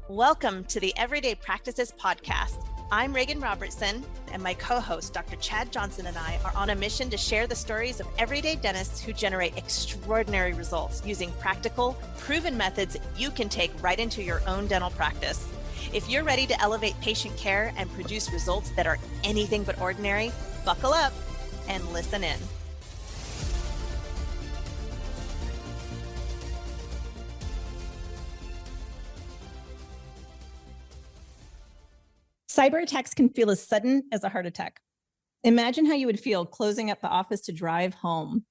Welcome to the Everyday Practices Podcast. I'm Reagan Robertson, and my co-host, Dr. Chad Johnson, and I are on a mission to share the stories of everyday dentists who generate extraordinary results using practical, proven methods you can take right into your own dental practice. If you're ready to elevate patient care and produce results that are anything but ordinary, buckle up and listen in. Cyber attacks can feel as sudden as a heart attack. Imagine how you would feel closing up the office to drive home.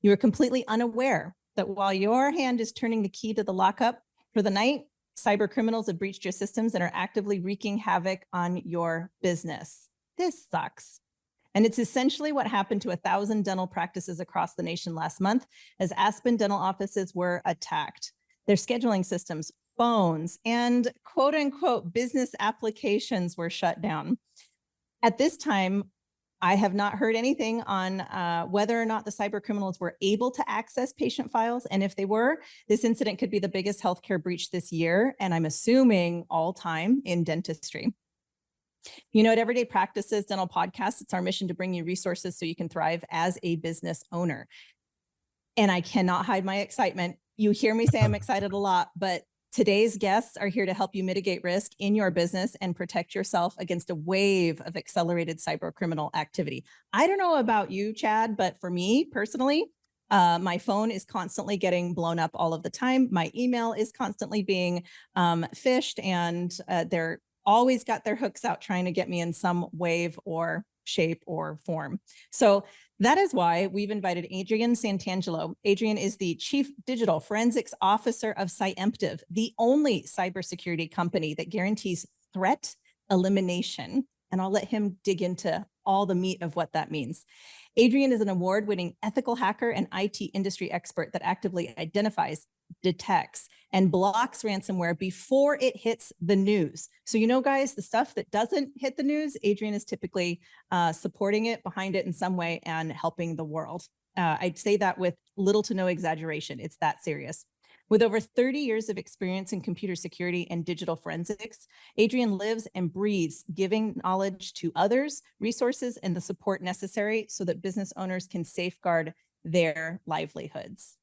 You are completely unaware that while your hand is turning the key to the lockup for the night, cyber criminals have breached your systems and are actively wreaking havoc on your business. This sucks. And it's essentially what happened to 1,000 dental practices across the nation last month as Aspen Dental offices were attacked. Their scheduling systems, phones, and quote unquote business applications were shut down. At this time, I have not heard anything on whether or not the cyber criminals were able to access patient files. And if they were, this incident could be the biggest healthcare breach this year, and I'm assuming all time in dentistry. You know, at Everyday Practices Dental Podcast, it's our mission to bring you resources so you can thrive as a business owner. And I cannot hide my excitement. You hear me say I'm excited a lot, but today's guests are here to help you mitigate risk in your business and protect yourself against a wave of accelerated cyber criminal activity. I don't know about you, Chad, but for me personally, my phone is constantly getting blown up all of the time. My email is constantly being phished, and they're always got their hooks out trying to get me in some wave or shape or form. So that is why we've invited Adrian Santangelo. Adrian is the Chief Digital Forensics Officer of Cyemptive, the only cybersecurity company that guarantees threat elimination. And I'll let him dig into all the meat of what that means. Adrian is an award-winning ethical hacker and IT industry expert that actively identifies, detects, and blocks ransomware before it hits the news. So, you know, guys, the stuff that doesn't hit the news, Adrian is typically supporting it, behind it in some way, and helping the world. I'd say that with little to no exaggeration. It's that serious. With over 30 years of experience in computer security and digital forensics, Adrian lives and breathes giving knowledge to others, resources, and the support necessary so that business owners can safeguard their livelihoods.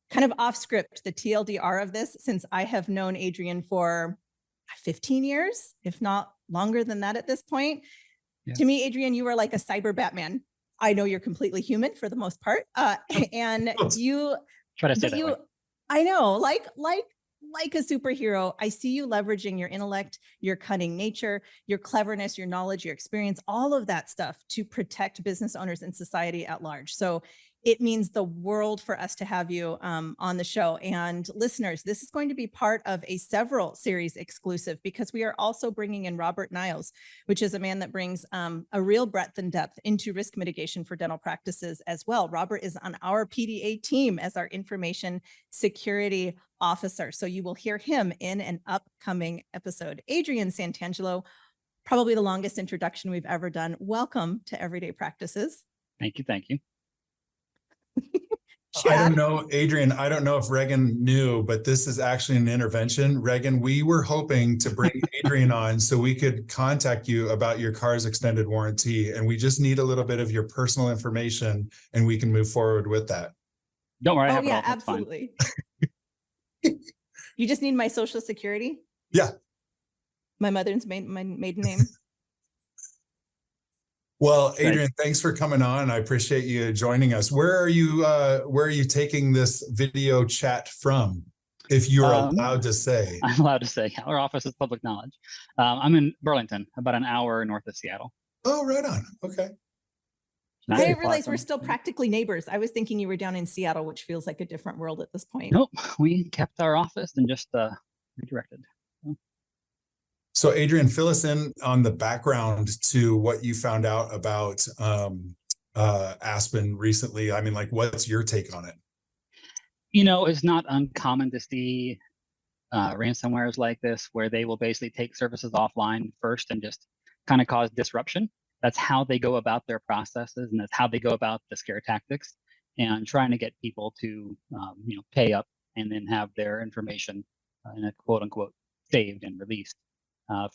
Kind of off script, the TLDR of this, since I have known Adrian for 15 years, if not longer than that at this point. Yeah. To me, Adrian, you are like a cyber Batman. I know you're completely human for the most part. And you, try to say that way. I know, like a superhero. I see you leveraging your intellect, your cunning nature, your cleverness, your knowledge, your experience, all of that stuff to protect business owners and society at large. So it means the world for us to have you on the show. And listeners, this is going to be part of a several series exclusive because we are also bringing in Robert Niles, which is a man that brings a real breadth and depth into risk mitigation for dental practices as well. Robert is on our PDA team as our information security officer. So you will hear him in an upcoming episode. Adrian Santangelo, probably the longest introduction we've ever done. Welcome to Everyday Practices. Thank you. Thank you. I don't know, Adrian, I don't know if Reagan knew, but this is actually an intervention. Reagan, we were hoping to bring Adrian on so we could contact you about your car's extended warranty. And we just need a little bit of your personal information and we can move forward with that. Don't worry. Oh, yeah, absolutely. You just need my social security? Yeah. My mother's my maiden name. Well, Adrian, thanks for coming on. I appreciate you joining us. Where are you taking this video chat from, if you're allowed to say? I'm allowed to say. Our office is public knowledge. I'm in Burlington, about an hour north of Seattle. Oh, right on. Okay. I didn't realize we're still practically neighbors. I was thinking you were down in Seattle, which feels like a different world at this point. Nope, we kept our office and just redirected. So Adrian, fill us in on the background to what you found out about Aspen recently. I mean, like, what's your take on it? You know, it's not uncommon to see ransomwares like this, where they will basically take services offline first and just kind of cause disruption. That's how they go about their processes, and that's how they go about the scare tactics and trying to get people to, pay up and then have their information in a quote unquote saved and released.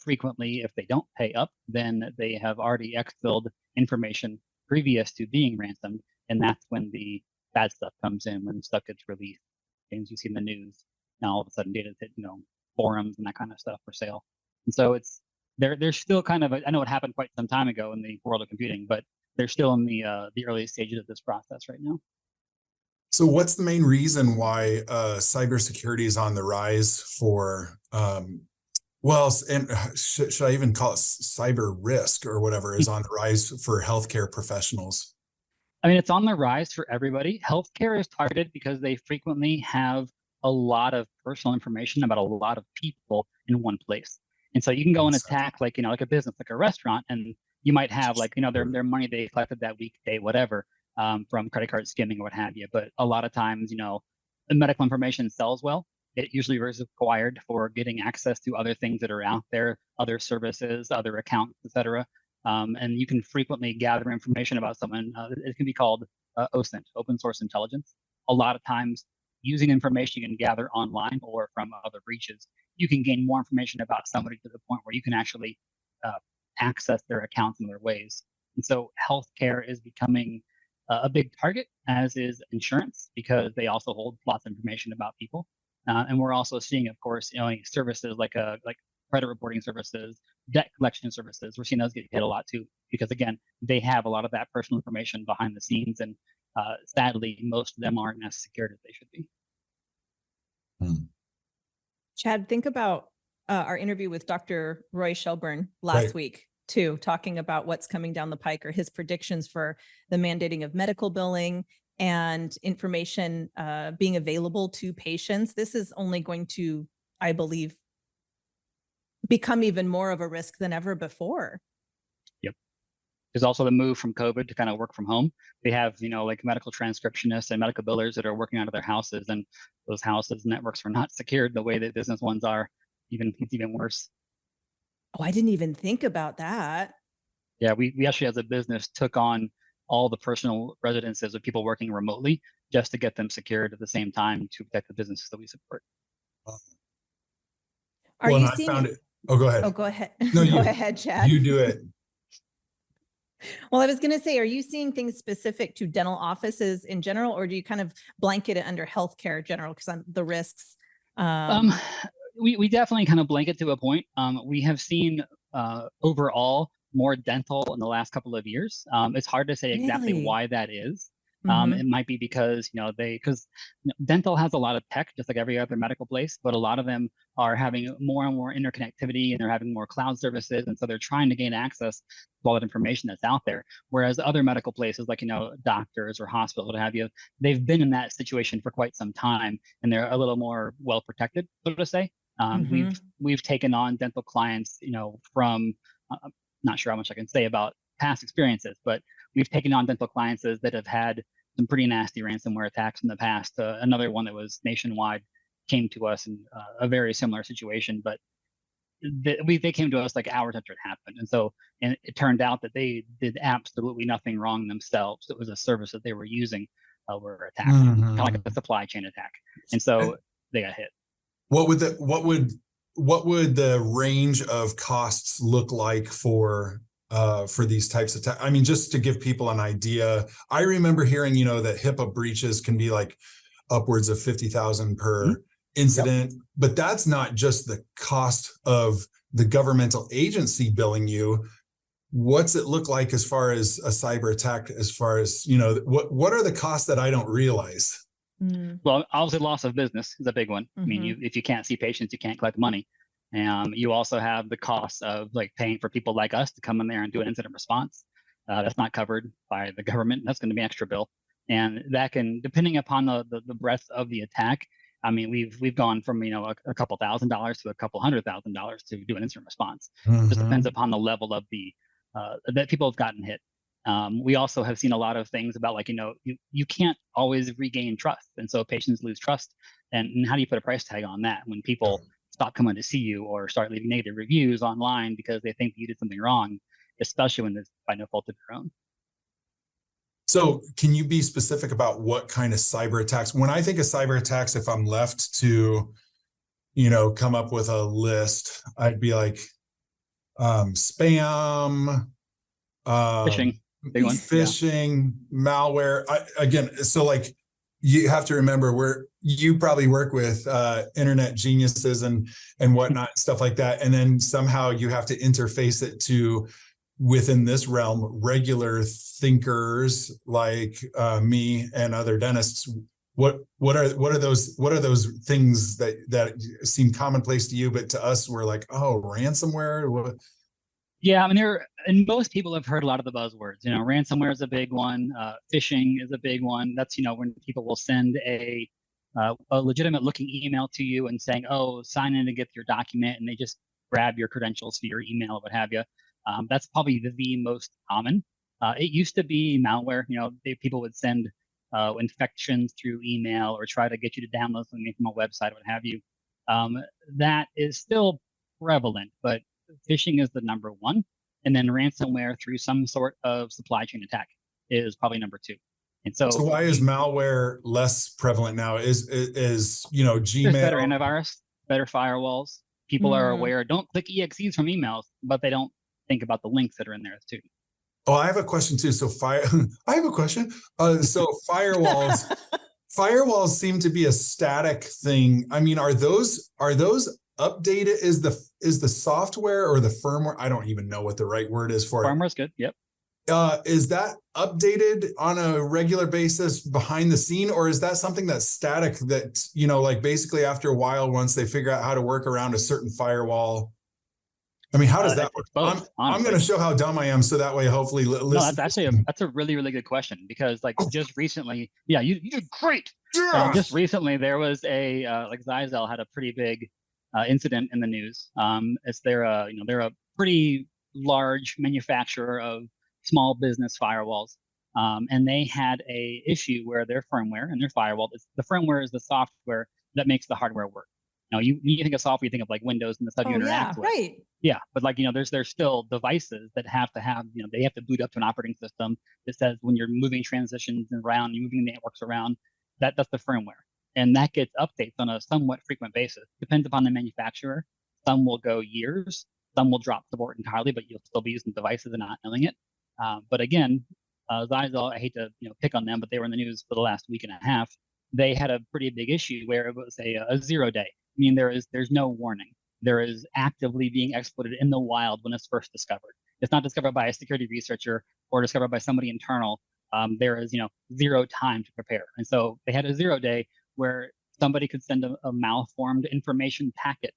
Frequently, if they don't pay up, then they have already exfilled information previous to being ransomed, and that's when the bad stuff comes in, when stuff gets released, things you see in the news. Now all of a sudden, data's hit, forums and that kind of stuff for sale. And so they're still kind of I know it happened quite some time ago in the world of computing, but they're still in the early stages of this process right now. So what's the main reason why cybersecurity is on the rise for, and should I even call it cyber risk or whatever is on the rise for healthcare professionals? I mean, it's on the rise for everybody. Healthcare is targeted because they frequently have a lot of personal information about a lot of people in one place. And so you can go and attack like a business, like a restaurant, and you might have their money they collected that week, day, whatever, from credit card skimming or what have you. But a lot of times, the medical information sells well. It usually is required for getting access to other things that are out there, other services, other accounts, etc. And you can frequently gather information about someone. It can be called OSINT, open source intelligence. A lot of times, using information you can gather online or from other breaches, you can gain more information about somebody to the point where you can actually access their accounts in other ways. And so healthcare is becoming a big target, as is insurance, because they also hold lots of information about people. And we're also seeing, of course, services like credit reporting services, debt collection services. We're seeing those get hit a lot too, because again, they have a lot of that personal information behind the scenes, and sadly, most of them aren't as secured as they should be. Chad, think about our interview with Dr. Roy Shelburne last week too, talking about what's coming down the pike, or his predictions for the mandating of medical billing and information being available to patients. This is only going to, I believe, become even more of a risk than ever before. Yep. There's also the move from COVID to kind of work from home. They have, like medical transcriptionists and medical billers that are working out of their houses, and those houses networks are not secured the way that business ones are. It's even worse. Oh, I didn't even think about that. Yeah, we actually, as a business, took on all the personal residences of people working remotely just to get them secured at the same time to protect the businesses that we support. Are you seeing? Found it. Oh, go ahead. Oh, go ahead. No, go ahead, Chad. You do it. Well, I was going to say, are you seeing things specific to dental offices in general, or do you kind of blanket it under healthcare general because the risks? We definitely kind of blanket to a point. We have seen overall more dental in the last couple of years. It's hard to say exactly why that is. It might be because dental has a lot of tech, just like every other medical place, but a lot of them are having more and more interconnectivity, and they're having more cloud services, and so they're trying to gain access to all that information that's out there. Whereas other medical places, like doctors or hospitals, what have you, they've been in that situation for quite some time, and they're a little more well protected, so to say. We've taken on dental clients, from I'm not sure how much I can say about past experiences, but we've taken on dental clients that have had some pretty nasty ransomware attacks in the past. Another one that was nationwide came to us in a very similar situation, but they came to us like hours after it happened. And it turned out that they did absolutely nothing wrong themselves. It was a service that they were using were attacked, kind of like a supply chain attack. And so they got hit. What would the range of costs look like for these types of I mean, just to give people an idea, I remember hearing, that HIPAA breaches can be like upwards of 50,000 per incident, but that's not just the cost of the governmental agency billing you. What's it look like as far as a cyber attack, as far as, what are the costs that I don't realize? Well, obviously loss of business is a big one. I mean, if you can't see patients, you can't collect money. You also have the cost of paying for people like us to come in there and do an incident response. That's not covered by the government. That's going to be an extra bill. And that can, depending upon the breadth of the attack, I mean, we've gone from, a couple $1,000s to a couple $100,000 to do an incident response. It just depends upon the level of that people have gotten hit. We also have seen a lot of things about you can't always regain trust. And so patients lose trust. And how do you put a price tag on that when people stop coming to see you or start leaving negative reviews online because they think you did something wrong, especially when it's by no fault of your own? So can you be specific about what kind of cyber attacks? When I think of cyber attacks, if I'm left to, come up with a list. I'd be like, spam, Phishing, big one. phishing, malware. Again, so like you have to remember you probably work with internet geniuses and whatnot, stuff like that. And then somehow you have to interface it to, within this realm, regular thinkers like me and other dentists. What are those things that seem commonplace to you, but to us we're like, oh, ransomware? What? Yeah, I mean, and most people have heard a lot of the buzzwords. Ransomware is a big one. Phishing is a big one. That's when people will send a legitimate looking email to you and saying, "Oh, sign in to get your document," and they just grab your credentials for your email or what have you. That's probably the most common. It used to be malware. People would send infections through email or try to get you to download something from a website, what have you. That is still prevalent, but phishing is the number one. And then ransomware through some sort of supply chain attack is probably number two. And so why is malware less prevalent now? Is Gmail? There's better antivirus, better firewalls. People are aware. Don't click EXEs from emails, but they don't think about the links that are in there too. Oh, I have a question too. So I have a question. So firewalls seem to be a static thing. I mean, are those updated? Is the software or the firmware? I don't even know what the right word is for it. Firmware's good. Yep. Is that updated on a regular basis behind the scene, or is that something that's static that, like basically after a while, once they figure out how to work around a certain firewall? I mean, how does that work? Both, I'm going to show how dumb I am, so that way, hopefully, no, that's actually that's a really, really good question, because just recently, yeah, you did great. Yeah. Just recently, there was a like Zyzel had a pretty big incident in the news. They're a pretty large manufacturer of small business firewalls, and they had a issue where their firmware and their firewall, the firmware is the software that makes the hardware work. Now, you think of software, you think of like Windows and the stuff you interact with. Right. Yeah, but there's still devices that have to have, they have to boot up to an operating system that says when you're moving transitions around, you're moving networks around, that's the firmware. And that gets updates on a somewhat frequent basis. Depends upon the manufacturer. Some will go years, some will drop support entirely, but you'll still be using devices and not knowing it. But again, Zyzel, I hate to pick on them, but they were in the news for the last week and a half. They had a pretty big issue where it was a 0 day. I mean, there's no warning. There is actively being exploited in the wild when it's first discovered. It's not discovered by a security researcher or discovered by somebody internal. There is zero time to prepare, and so they had a 0 day where somebody could send a malformed information packet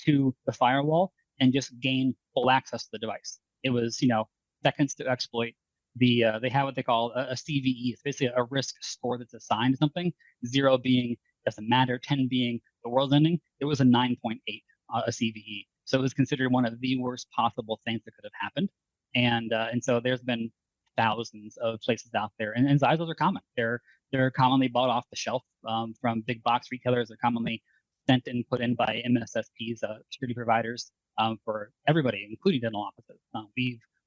to the firewall and just gain full access to the device. It was seconds to exploit. They have what they call a CVE. It's basically a risk score that's assigned to something. 0 being doesn't matter, 10 being the world's ending. It was a 9.8, a CVE. So it was considered one of the worst possible things that could have happened. And so there's been thousands of places out there, and Zizels are common. They're commonly bought off the shelf from big box retailers. They're commonly sent and put in by MSSPs, security providers, for everybody, including dental offices.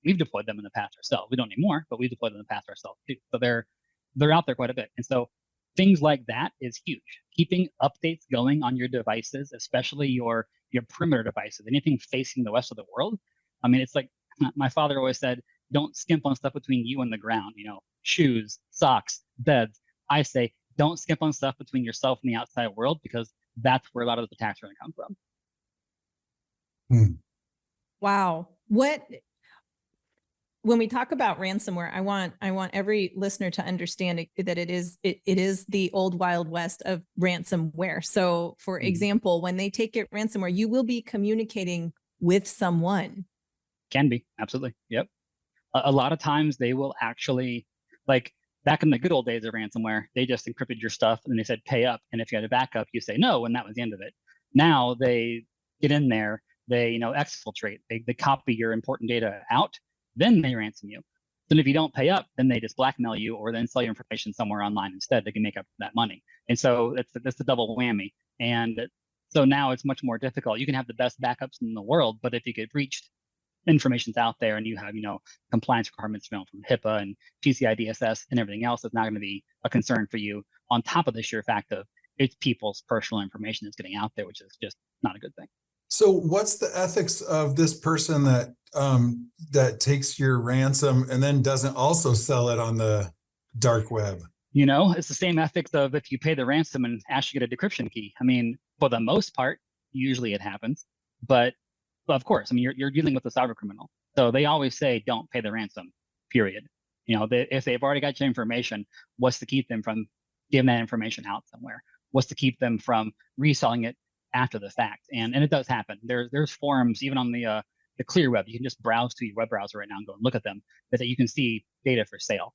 We've deployed them in the past ourselves. We don't need more, but we've deployed them in the past ourselves too. So they're out there quite a bit. And so things like that is huge. Keeping updates going on your devices, especially your perimeter devices, anything facing the rest of the world. I mean, it's like my father always said, don't skimp on stuff between you and the ground, shoes, socks, beds. I say, don't skimp on stuff between yourself and the outside world, because that's where a lot of the attacks are going to come from. Wow. When we talk about ransomware, I want every listener to understand that it is the old Wild West of ransomware. So for example, when they take it ransomware, you will be communicating with someone. Can be. Absolutely. Yep. A lot of times they will actually, like back in the good old days of ransomware, they just encrypted your stuff and they said, pay up. And if you had a backup, you say no, and that was the end of it. Now they get in there, they, exfiltrate, they copy your important data out. Then they ransom you. Then if you don't pay up, then they just blackmail you or then sell your information somewhere online instead. They can make up that money. And so that's a double whammy. And so now it's much more difficult. You can have the best backups in the world, but if you get breached, information's out there and you have, compliance requirements from HIPAA and PCI DSS and everything else, that's not going to be a concern for you, on top of the sheer fact of it's people's personal information that's getting out there, which is just not a good thing. So what's the ethics of this person that that takes your ransom and then doesn't also sell it on the dark web? You know, it's the same ethics of if you pay the ransom and actually get a decryption key. I mean, for the most part, usually it happens, but of course, I mean, you're dealing with a cyber criminal. So they always say, don't pay the ransom, period. You know, if they've already got your information, what's to keep them from giving that information out somewhere? What's to keep them from reselling it after the fact? And it does happen. There's forums, even on the clear web. You can just browse to your web browser right now and go and look at them, that you can see data for sale.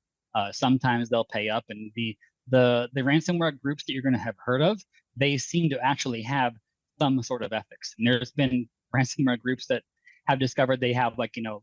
Sometimes they'll pay up, and the ransomware groups that you're going to have heard of, they seem to actually have some sort of ethics. And there's been ransomware groups that have discovered they have, like, you know,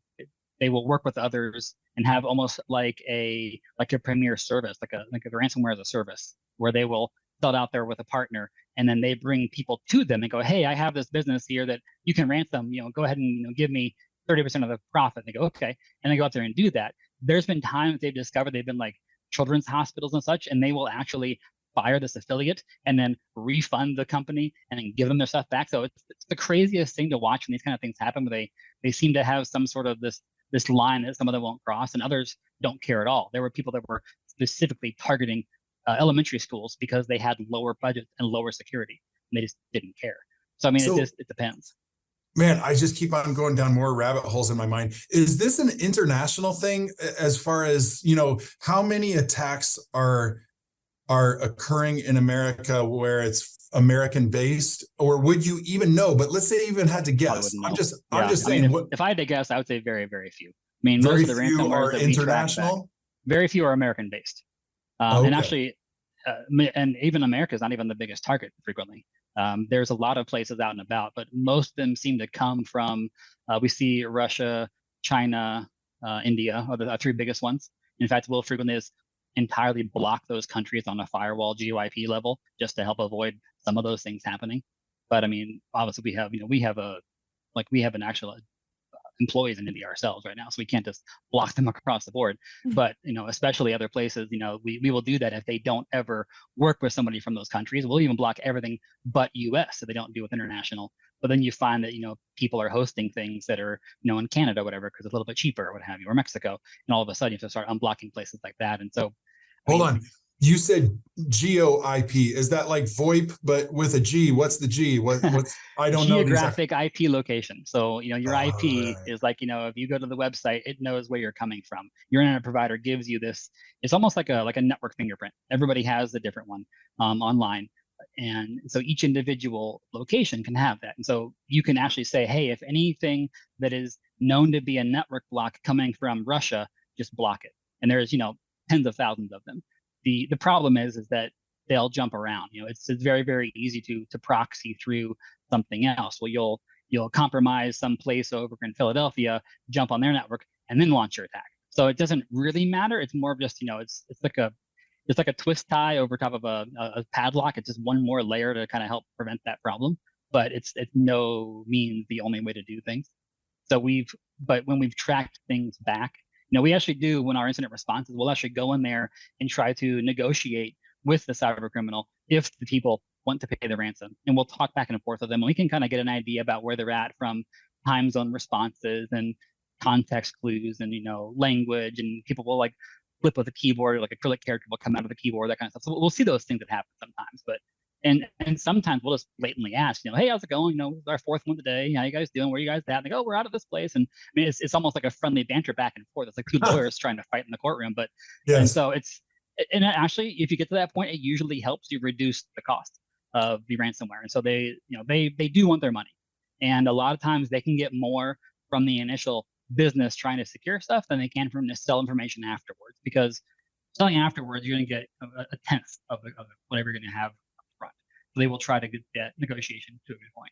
they will work with others and have almost like a premier service, like a ransomware as a service, where they will sell it out there with a partner, and then they bring people to them and go, hey, I have this business here that you can ransom, you know, go ahead and, you know, give me 30% of the profit. And they go, okay. And they go out there and do that. There's been times they've discovered they've been like children's hospitals and such, and they will actually fire this affiliate and then refund the company and then give them their stuff back. So it's the craziest thing to watch when these kind of things happen, where they seem to have some sort of this line that some of them won't cross and others don't care at all. There were people that were specifically targeting elementary schools because they had lower budgets and lower security, and they just didn't care. So I mean, it depends. Man, I just keep on going down more rabbit holes in my mind. Is this an international thing, as far as, you know, how many attacks are occurring in America where it's American based, or would you even know? But let's say you even had to guess. I'm just saying. If I had to guess, I would say very, very few. I mean, most of the ransomware that international. Very few are American based, Okay. and actually, and even America is not even the biggest target frequently. There's a lot of places out and about, but most of them seem to come from, we see Russia, China, India are the three biggest ones. In fact, we'll frequently entirely block those countries on a firewall GYP level just to help avoid some of those things happening. But I mean, obviously we have an actual employees in India ourselves right now, so we can't just block them across the board. But, you know, especially other places, you know, we will do that if they don't ever work with somebody from those countries. We'll even block everything but US, so they don't deal with international. But then you find that, you know, people are hosting things that are, you know, in Canada or whatever, because it's a little bit cheaper or what have you, or Mexico, and all of a sudden you have to start unblocking places like that. And so hold on. You said GeoIP. Is that like VoIP but with a G? What's the G? What's I don't know. Geographic IP location. So, you know, your IP is like, you know, if you go to the website, it knows where you're coming from. Your internet provider gives you this. It's almost like a network fingerprint. Everybody has a different one online. And so each individual location can have that. And so you can actually say, hey, if anything that is known to be a network block coming from Russia, just block it. And there's, you know, tens of thousands of them. The problem is that they'll jump around. You know, it's very, very easy to proxy through something else. Well, you'll compromise some place over in Philadelphia, jump on their network, and then launch your attack. So it doesn't really matter. It's more of just, you know, it's like a twist tie over top of a padlock. It's just one more layer to kind of help prevent that problem. But it's no means the only way to do things. So but when we've tracked things back, you know, we actually do, when our incident responses, we'll actually go in there and try to negotiate with the cyber criminal if the people want to pay the ransom. And we'll talk back and forth with them, and we can kind of get an idea about where they're at from time zone responses and context clues and, you know, language, and people will like flip with a keyboard, like acrylic character will come out of the keyboard, that kind of stuff. So we'll see those things that happen sometimes, but and sometimes we'll just blatantly ask, you know, hey, how's it going? You know, it's our fourth one today. How you guys doing? Where you guys at? And they go, oh, we're out of this place. And I mean, it's almost like a friendly banter back and forth. It's like two lawyers trying to fight in the courtroom. But yes. And so and actually, if you get to that point, it usually helps you reduce the cost of the ransomware. And so they do want their money. And a lot of times they can get more from the initial business trying to secure stuff than they can from to sell information afterwards, because selling afterwards, you're going to get a tenth of whatever you're going to have up front. So they will try to get that negotiation to a good point.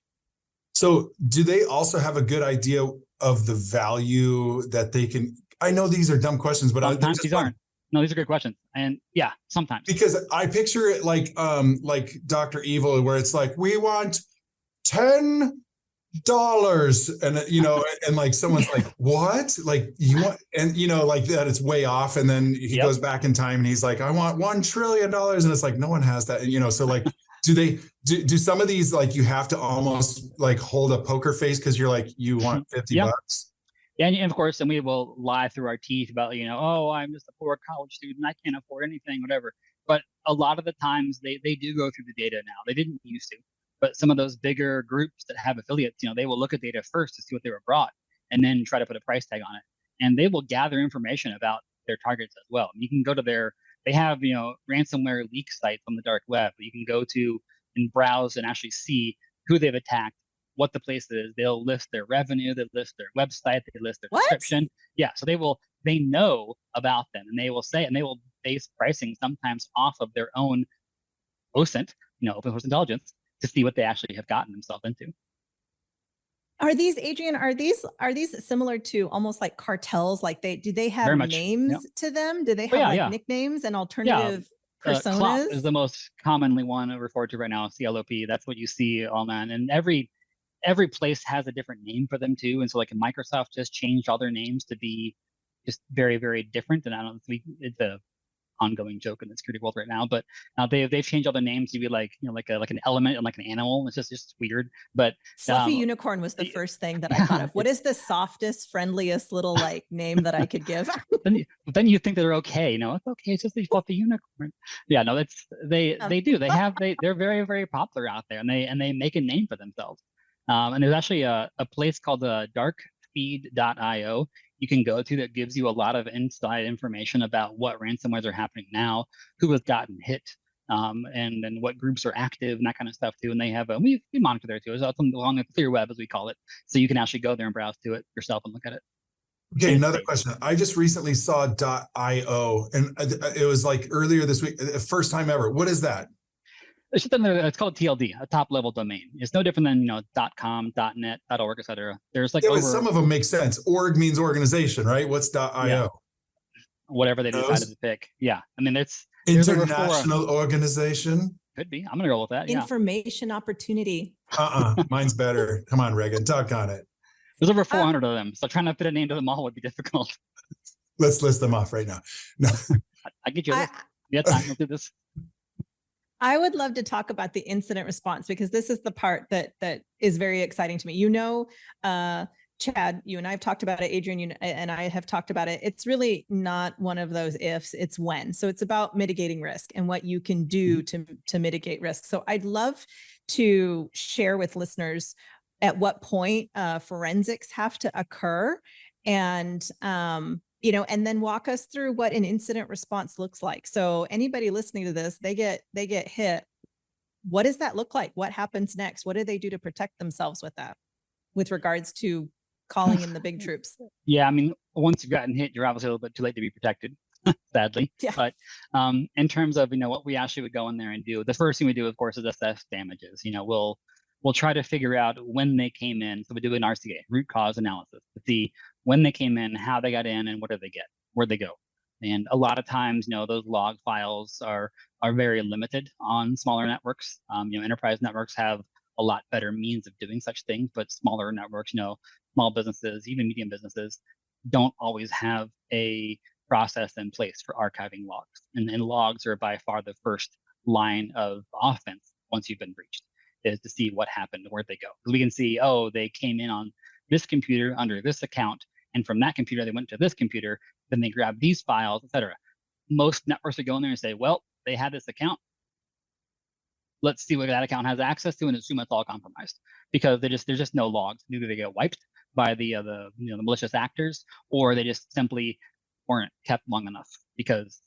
So do they also have a good idea of the value that they can? I know these are dumb questions, but sometimes these aren't. No, these are good questions. And yeah, sometimes. Because I picture it like Dr. Evil, where it's like, we want $10, and you know, and like someone's like, what? Like you want, and you know, like that it's way off. And then he goes back in time and he's like, I want $1 trillion. And it's like, no one has that. And you know, so like, Do some of these, like, you have to almost like hold a poker face because you're like, you want 50 Yeah. bucks? Yeah, and of course, and we will lie through our teeth about, oh, I'm just a poor college student, I can't afford anything, whatever. But a lot of the times they do go through the data now. They didn't used to, but some of those bigger groups that have affiliates, they will look at data first to see what they were brought and then try to put a price tag on it. And they will gather information about their targets as well. You can go to they have, ransomware leak sites on the dark web, but you can go to and browse and actually see who they've attacked, what the place is. They'll list their revenue, they list their website, they list their description. Yeah, so they know about them, and they will base pricing sometimes off of their own OSINT, open source intelligence, to see what they actually have gotten themselves into. Are these, Adrian, are these similar to almost like cartels? Like do they have names to them? Do they have nicknames and alternative personas? CLOP is the most commonly one referred to right now, CLOP. That's what you see on that. And every place has a different name for them too. And so like Microsoft just changed all their names to be just very, very different. And I don't think it's a ongoing joke in the security world right now, but they've changed all the names to be like, like an element and like an animal. It's just weird. But Fluffy Unicorn was the first thing that I thought of. What is the softest, friendliest little like name that I could give? then you think they're okay. It's okay. It's just the Fluffy Unicorn. Yeah, no, they're very, very popular out there, and they make a name for themselves. And there's actually a place called darkfeed.io you can go to that gives you a lot of inside information about what ransomwares are happening now, who has gotten hit, and then what groups are active and that kind of stuff too. And they have we monitor there too. So it's along the clear web, as we call it. So you can actually go there and browse to it yourself and look at it. Okay, another question. I just recently saw .io, and it was like earlier this week, first time ever. What is that? It's called TLD, a top-level domain. It's no different than .com, .net, .org, etc. There's like some of them make sense. Org means organization, right? What's .io? Yeah. Whatever they decided to pick. Yeah, I mean it's international organization. Could be. I'm gonna go with that. Information opportunity. Mine's better. Come on, Reagan, talk on it. There's over 400 of them, so trying to fit a name to them all would be difficult. Let's list them off right now. No, I get you. Yeah, time. We'll do this. I would love to talk about the incident response, because this is the part that is very exciting to me. Chad, you and I have talked about it. Adrian, you and I have talked about it. It's really not one of those ifs, it's when. So it's about mitigating risk and what you can do to mitigate risk. So I'd love to share with listeners at what point forensics have to occur, and and then walk us through what an incident response looks like. So anybody listening to this, they get hit. What does that look like? What happens next? What do they do to protect themselves with that, with regards to calling in the big troops? Yeah, I mean, once you've gotten hit, you're obviously a little bit too late to be protected, sadly. Yeah. But in terms of, what we actually would go in there and do, the first thing we do, of course, is assess damages. We'll try to figure out when they came in. So we do an RCA, root cause analysis, to see when they came in, how they got in, and what did they get, where'd they go. And a lot of times, those log files are very limited on smaller networks. Enterprise networks have a lot better means of doing such things, but smaller networks, small businesses, even medium businesses, don't always have a process in place for archiving logs. And logs are by far the first line of offense once you've been breached, is to see what happened, where'd they go. Because we can see, they came in on this computer under this account, and from that computer, they went to this computer, then they grabbed these files, etc. Most networks would go in there and say, well, they had this account. Let's see what that account has access to and assume it's all compromised, because there's just no logs. Either they get wiped by the malicious actors, or they just simply weren't kept long enough, because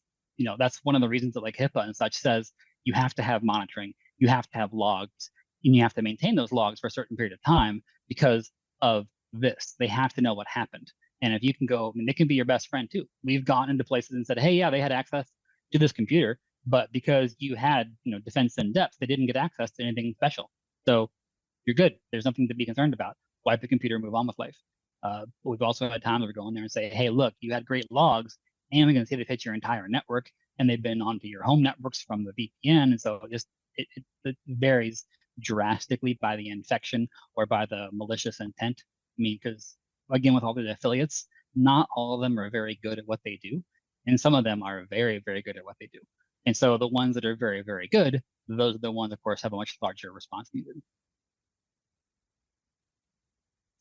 that's one of the reasons that like HIPAA and such says you have to have monitoring, you have to have logs, and you have to maintain those logs for a certain period of time because of this. They have to know what happened. And if you can go, they can be your best friend too. We've gone into places and said, hey, yeah, they had access to this computer, but because you had defense in depth, they didn't get access to anything special. So you're good. There's nothing to be concerned about. Wipe the computer, move on with life. We've also had times where we go in there and say, hey, look, you had great logs, and we're going to say they've hit your entire network, and they've been onto your home networks from the VPN. And so it varies drastically by the infection or by the malicious intent. I mean, because again, with all the affiliates, not all of them are very good at what they do, and some of them are very, very good at what they do. And so the ones that are very, very good those are the ones, of course, have a much larger response needed.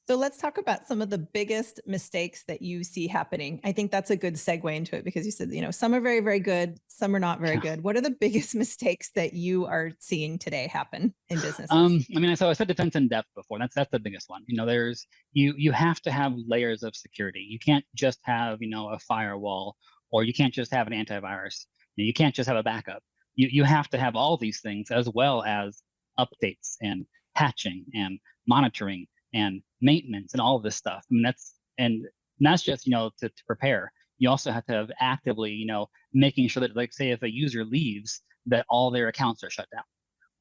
So let's talk about some of the biggest mistakes that you see happening. I think that's a good segue into it because you said, some are very, very good, some are not very good. What are the biggest mistakes that you are seeing today happen in businesses? So I said defense in depth before. That's the biggest one. There's you have to have layers of security. You can't just have, a firewall, or you can't just have an antivirus. You can't just have a backup. You have to have all these things, as well as updates and patching and monitoring and maintenance and all of this stuff. That's just, to prepare. You also have to have actively, making sure that, like, say, if a user leaves, that all their accounts are shut down.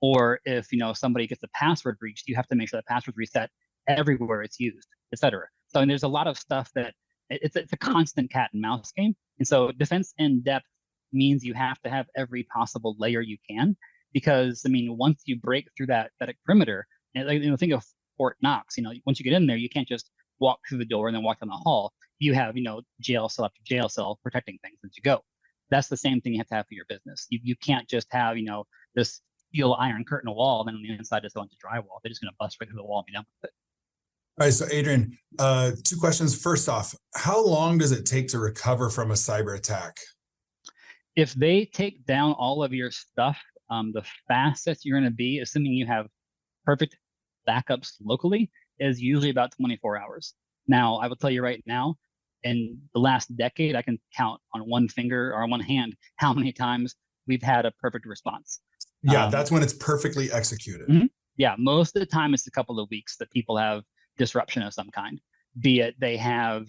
Or if, somebody gets a password breached, you have to make sure that password's reset everywhere it's used, et cetera. So there's a lot of stuff that it's a constant cat and mouse game. And so defense in depth means you have to have every possible layer you can, because once you break through that perimeter, and think of Fort Knox, once you get in there, you can't just walk through the door and then walk down the hall. You have, jail cell after jail cell protecting things as you go. That's the same thing you have to have for your business. You can't just have, this steel iron curtain wall, and then on the inside just a bunch of drywall. They're just going to bust right through the wall and be done with it. All right. So Adrian, 2 questions. First off, how long does it take to recover from a cyber attack? If they take down all of your stuff, the fastest you're going to be, assuming you have perfect backups locally, is usually about 24 hours. Now, I will tell you right now, in the last decade, I can count on one finger or on one hand how many times we've had a perfect response. Yeah, that's when it's perfectly executed. Mm-hmm. Yeah, most of the time it's a couple of weeks that people have disruption of some kind, be it they have,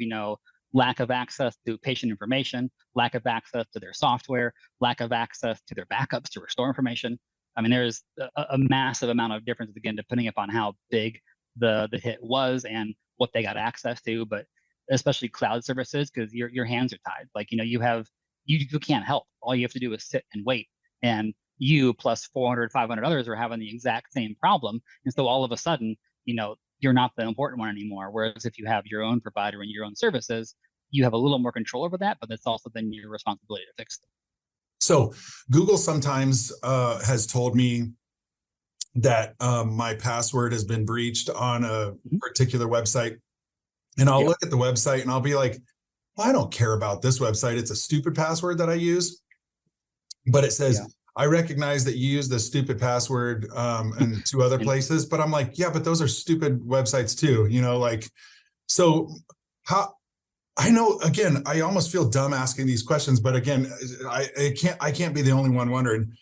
lack of access to patient information, lack of access to their software, lack of access to their backups to restore information. There's a massive amount of difference, again, depending upon how big the hit was and what they got access to, but especially cloud services, because your hands are tied. Like, you can't help. All you have to do is sit and wait. And you plus 400, 500 others are having the exact same problem. And so all of a sudden, you're not the important one anymore. Whereas if you have your own provider and your own services, you have a little more control over that, but that's also then your responsibility to fix them. So Google sometimes has told me that my password has been breached on a particular website. And I'll look at the website and I'll be like, well, I don't care about this website. It's a stupid password that I use. But it says, I recognize that you use the stupid password and 2 other places. But I'm like, yeah, but those are stupid websites too. So how... I know, again, I almost feel dumb asking these questions, but again, I can't be the only one wondering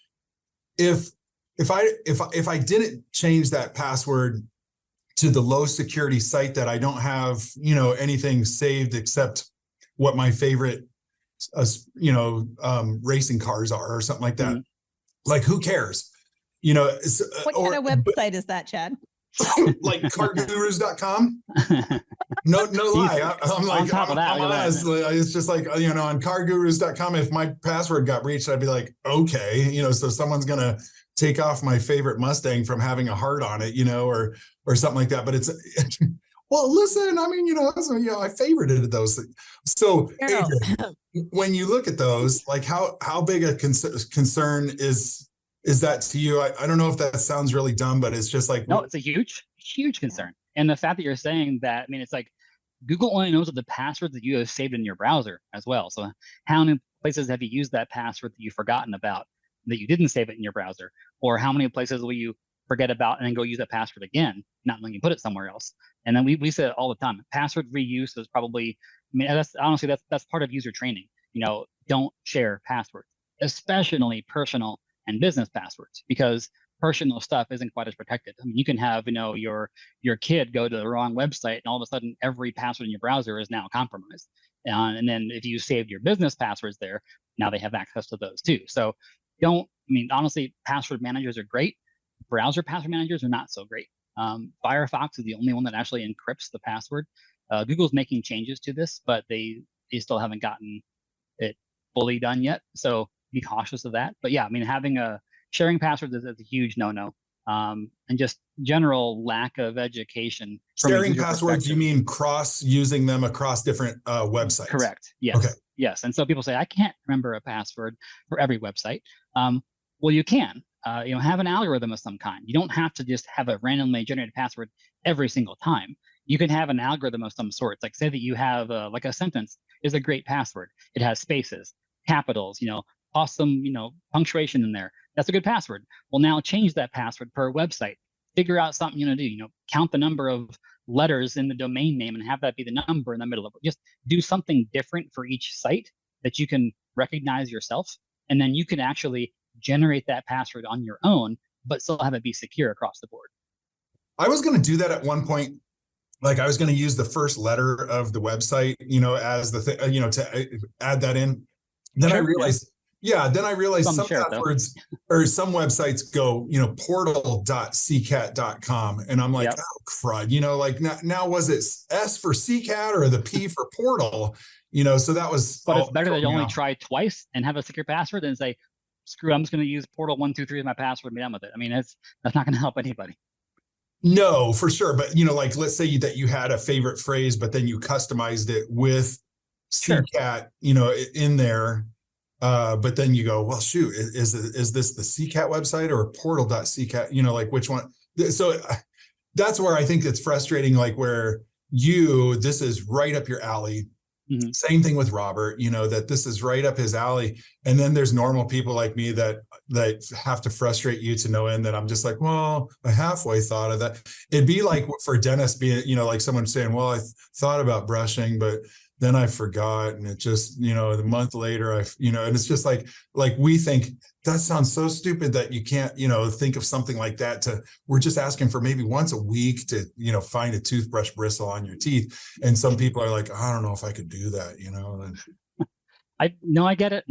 if I didn't change that password to the low security site that I don't have, anything saved except what my favorite, racing cars are or something like that. Like, who cares? What kind of website is that, Chad? Like cargurus.com. No lie. I'm like, it's just like, on cargurus.com, if my password got breached, I'd be like, okay, so someone's going to take off my favorite Mustang from having a heart on it, or something like that. But it's, well, listen, I favorited those things. So Adrian, when you look at those, like how big a concern is that to you? I don't know if that sounds really dumb, but it's just like, no, it's a huge concern. And the fact that you're saying that, it's like Google only knows what the passwords that you have saved in your browser as well. So how many places have you used that password that you've forgotten about, that you didn't save it in your browser? Or how many places will you forget about and then go use that password again, not letting you put it somewhere else? And then we say it all the time. Password reuse is probably, that's part of user training. Don't share passwords, especially personal and business passwords, because personal stuff isn't quite as protected. You can have, your kid go to the wrong website and all of a sudden every password in your browser is now compromised. And then if you saved your business passwords there, now they have access to those too. So honestly, password managers are great. Browser password managers are not so great. Firefox is the only one that actually encrypts the password. Google's making changes to this, but they still haven't gotten it fully done yet. So be cautious of that. But yeah, having sharing passwords is a huge no-no. And just general lack of education. Sharing passwords, you mean using them across different websites? Correct. Yes. Okay. Yes. And so people say, I can't remember a password for every website. Well, you can, have an algorithm of some kind. You don't have to just have a randomly generated password every single time. You can have an algorithm of some sort. Like say that you have like a sentence is a great password. It has spaces, capitals, awesome, punctuation in there. That's a good password. Well, now change that password per website. Figure out something you want to do. Count the number of letters in the domain name and have that be the number in the middle of it. Just do something different for each site that you can recognize yourself, and then you can actually generate that password on your own, but still have it be secure across the board. I was going to do that at one point. Like I was going to use the first letter of the website, as the thing, to add that in. Then I realized, then I realized some passwords or some websites go, portal.ccat.com. And I'm like, oh, crud, like now was it S for CCAT or the P for portal? So that was. But it's better that you only try twice and have a secure password than say, screw, I'm just going to use portal 123 as my password and be done with it. I mean, that's not going to help anybody. No, for sure. But, like, let's say that you had a favorite phrase, but then you customized it with CCAT, in there. But then you go, well, shoot, is this the CCAT website or portal.ccat, like which one? So that's where I think it's frustrating, like where this is right up your alley. Mm-hmm. Same thing with Robert, that this is right up his alley. And then there's normal people like me that have to frustrate you to no end, that I'm just like, well, I halfway thought of that. It'd be like for dentists being, like someone saying, well, I thought about brushing, but then I forgot. And it just, the month later, and it's just like we think that sounds so stupid that you can't, think of something like that we're just asking for maybe once a week to, find a toothbrush bristle on your teeth. And some people are like, I don't know if I could do that, I get it.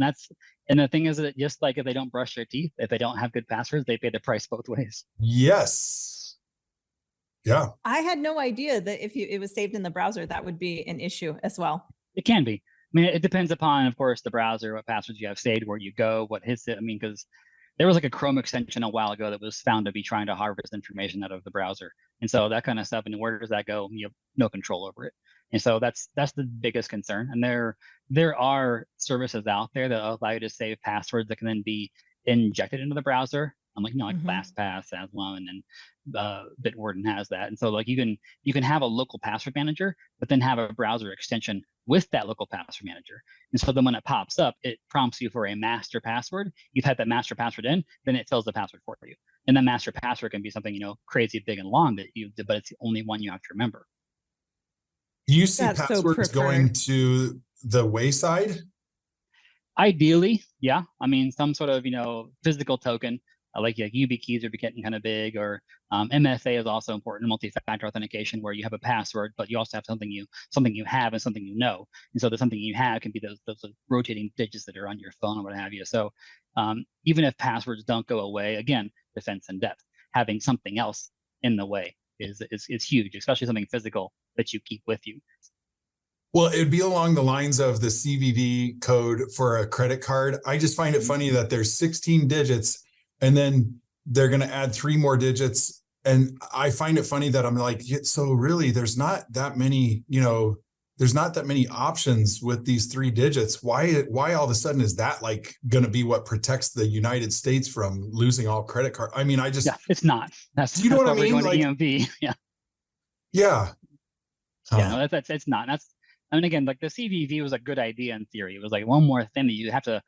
And the thing is that just like if they don't brush their teeth, if they don't have good passwords, they pay the price both ways. Yes. Yeah. I had no idea that if it was saved in the browser, that would be an issue as well. It can be. I mean, it depends upon, of course, the browser, what passwords you have saved, where you go, what hits it. I mean, because there was like a Chrome extension a while ago that was found to be trying to harvest information out of the browser. And so that kind of stuff, and where does that go? You have no control over it. And so that's the biggest concern. And there are services out there that allow you to save passwords that can then be injected into the browser. Like LastPass has one, and Bitwarden has that. And so like you can have a local password manager, but then have a browser extension with that local password manager. And so then when it pops up, it prompts you for a master password. You've had that master password in, then it fills the password for you. And the master password can be something, crazy big and long but it's the only one you have to remember. Do you see passwords going to the wayside? Ideally, yeah. I mean, some sort of, physical token, like YubiKeys are getting kind of big, or MFA is also important, multi-factor authentication, where you have a password, but you also have something you have and something you know. And so the something you have can be those rotating digits that are on your phone or what have you. So even if passwords don't go away, again, defense in depth, having something else in the way is huge, especially something physical that you keep with you. Well, it'd be along the lines of the CVV code for a credit card. I just find it funny that there's 16 digits and then they're going to add 3 more digits. And I find it funny that I'm like, so really there's not that many, there's not that many options with these 3 digits. Why all of a sudden is that like going to be what protects the United States from losing all credit card? I mean, it's not. Do you know what I mean? Like EMV. Yeah. Yeah. Yeah, no, it's not. I mean, again, like the CVV was a good idea in theory. It was like one more thing that you have to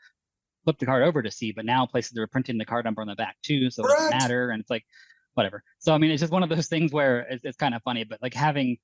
flip the card over to see, but now places are printing the card number on the back too, so it doesn't matter. And it's like, whatever. So, I mean, it's just one of those things where it's kind of funny, but like having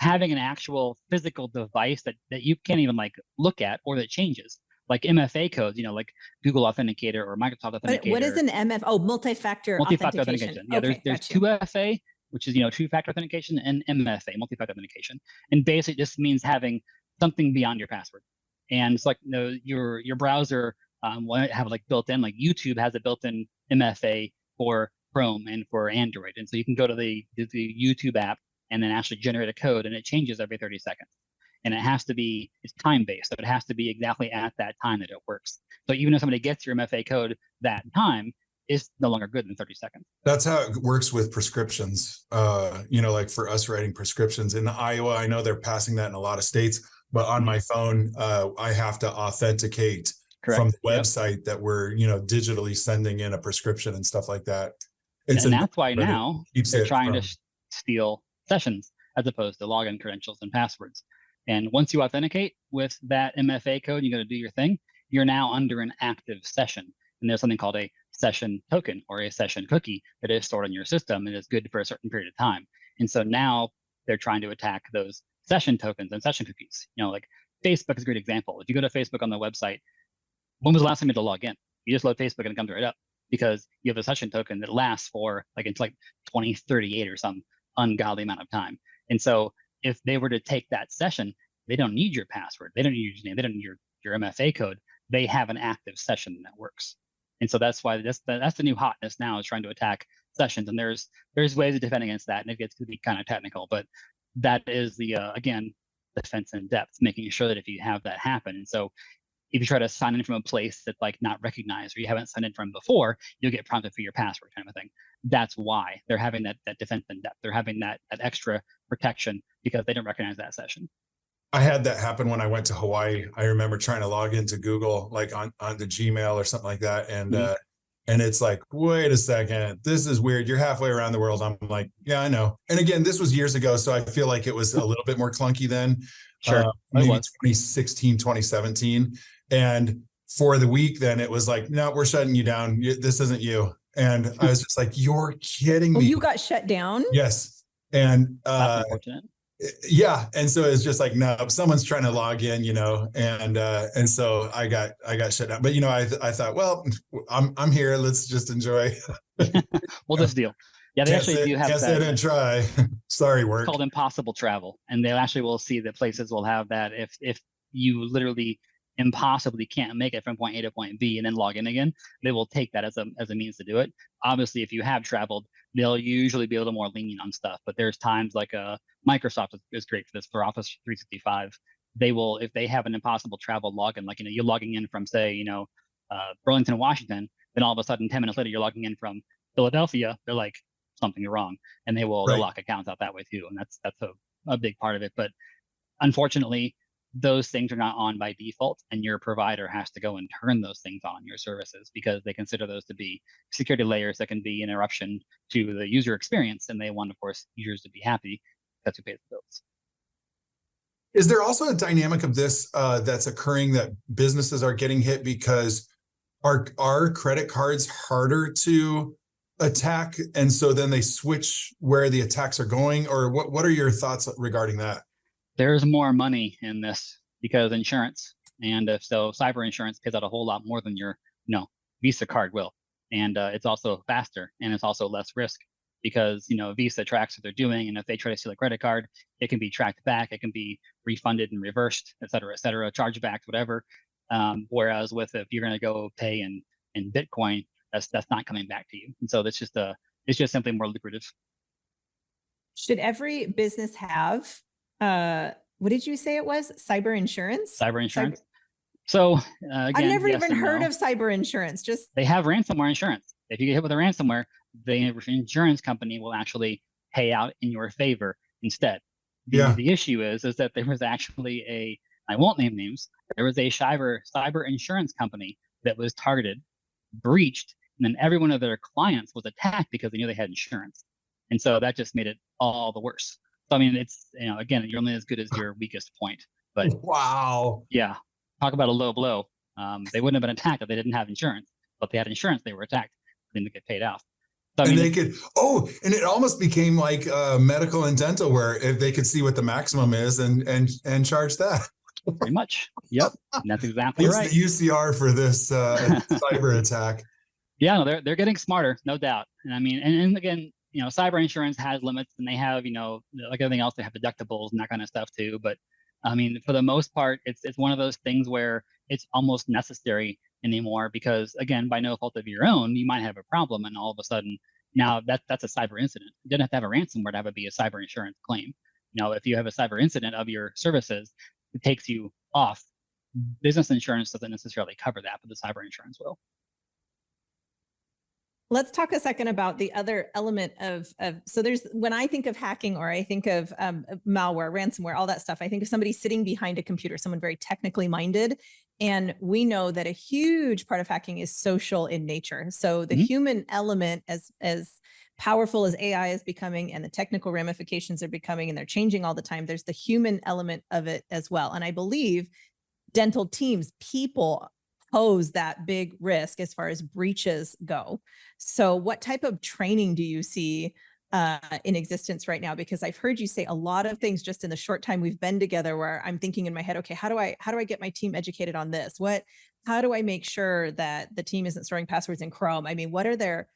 an actual physical device that you can't even like look at, or that changes, like MFA codes, like Google Authenticator or Microsoft Authenticator. But what is an MF? Oh, multi-factor authentication. Yeah, okay, there's 2FA, which is, two-factor authentication, and MFA, multi-factor authentication. And basically it just means having something beyond your password. And it's like, your browser will have like built-in, like YouTube has a built-in MFA for Chrome and for Android. And so you can go to the YouTube app and then actually generate a code, and it changes every 30 seconds. And it's time-based, so it has to be exactly at that time that it works. So even if somebody gets your MFA code that time, it's no longer good in 30 seconds. That's how it works with prescriptions. Like for us writing prescriptions in Iowa, I know they're passing that in a lot of states, but on my phone, I have to authenticate Correct. from the website that we're, digitally sending in a prescription and stuff like that. And that's why now they're trying to steal sessions as opposed to login credentials and passwords. And once you authenticate with that MFA code, you got to do your thing. You're now under an active session. And there's something called a session token or a session cookie that is stored in your system and is good for a certain period of time. And so now they're trying to attack those session tokens and session cookies. Like Facebook is a great example. If you go to Facebook on the website, when was the last time you had to log in? You just load Facebook and it comes right up because you have a session token that lasts for it's like 2038 or some ungodly amount of time. And so if they were to take that session, they don't need your password. They don't need your username. They don't need your MFA code. They have an active session that works. And so that's why that's the new hotness now, is trying to attack sessions. And there's ways to defend against that. And it gets to be kind of technical, but that is the, again, defense in depth, making sure that if you have that happen. And so if you try to sign in from a place that's not recognized or you haven't signed in from before, you'll get prompted for your password kind of thing. That's why they're having that defense in depth. They're having that extra protection because they don't recognize that session. I had that happen when I went to Hawaii. I remember trying to log into Google, on the Gmail or something like that. And, and it's like, wait a second, this is weird. You're halfway around the world. I'm like, yeah, I know. And again, this was years ago. So I feel like it was a little bit more clunky then. Sure. Maybe 2016, 2017. And for the week, then it was like, no, we're shutting you down. This isn't you. And I was just like, you're kidding me. You got shut down? Yes. And, that's unfortunate. Yeah. And so it's just like, no, someone's trying to log in, and so I got shut down. But, I thought, well, I'm here. Let's just enjoy. Well, this deal. Yeah, they actually do have that. I didn't try. Sorry, work. It's called impossible travel. And they actually will see that places will have that if you literally impossibly can't make it from point A to point B and then log in again, they will take that as a means to do it. Obviously, if you have traveled, they'll usually be a little more lenient on stuff. But there's times like Microsoft is great for this, for Office 365. They will, if they have an impossible travel login, you're logging in from, say, Burlington, Washington, then all of a sudden 10 minutes later you're logging in from Philadelphia. They're like, something wrong, and they'll lock accounts out that way too. And that's a big part of it. But unfortunately, those things are not on by default, and your provider has to go and turn those things on your services because they consider those to be security layers that can be an interruption to the user experience, and they want, of course, users to be happy. That's who pays the bills. Is there also a dynamic of this that's occurring, that businesses are getting hit because are credit cards harder to attack, and so then they switch where the attacks are going? Or what are your thoughts regarding that? There's more money in this because insurance, and if so, cyber insurance pays out a whole lot more than your Visa card will, and it's also faster, and it's also less risk because Visa tracks what they're doing, and if they try to steal a credit card, it can be tracked back, it can be refunded and reversed, et cetera, chargebacks, whatever. Whereas if you're going to go pay in Bitcoin, that's not coming back to you, and so it's just simply more lucrative. Should every business have what did you say it was? Cyber insurance? Cyber insurance. So again, I've never even heard of cyber insurance. They have ransomware insurance. If you get hit with a ransomware, the insurance company will actually pay out in your favor instead. The issue is that there was actually I won't name names. There was a cyber insurance company that was targeted, breached, and then every one of their clients was attacked because they knew they had insurance. And so that just made it all the worse. So, I mean, it's, again, you're only as good as your weakest point. But wow. Yeah. Talk about a low blow. They wouldn't have been attacked if they didn't have insurance. But they had insurance, they were attacked. They didn't get paid out. So, and and it almost became like medical and dental, where if they could see what the maximum is and charge that. Pretty much. Yep. And that's exactly right. What's the UCR for this cyber attack? Yeah, no, they're getting smarter, no doubt. And I mean, and again, cyber insurance has limits, and they have, like everything else, they have deductibles and that kind of stuff too. But I mean, for the most part, it's one of those things where it's almost necessary anymore because, again, by no fault of your own, you might have a problem, and all of a sudden, now that's a cyber incident. You didn't have to have a ransomware to have it be a cyber insurance claim. If you have a cyber incident of your services, it takes you off. Business insurance doesn't necessarily cover that, but the cyber insurance will. Let's talk a second about the other element of so there's, when I think of hacking, or I think of malware, ransomware, all that stuff, I think of somebody sitting behind a computer, someone very technically minded. And we know that a huge part of hacking is social in nature. So the human element, as powerful as AI is becoming and the technical ramifications are becoming, and they're changing all the time, there's the human element of it as well. And I believe dental teams, people pose that big risk as far as breaches go. So what type of training do you see in existence right now? Because I've heard you say a lot of things just in the short time we've been together, where I'm thinking in my head, okay, how do I get my team educated on this? How do I make sure that the team isn't storing passwords in Chrome? I mean, what are the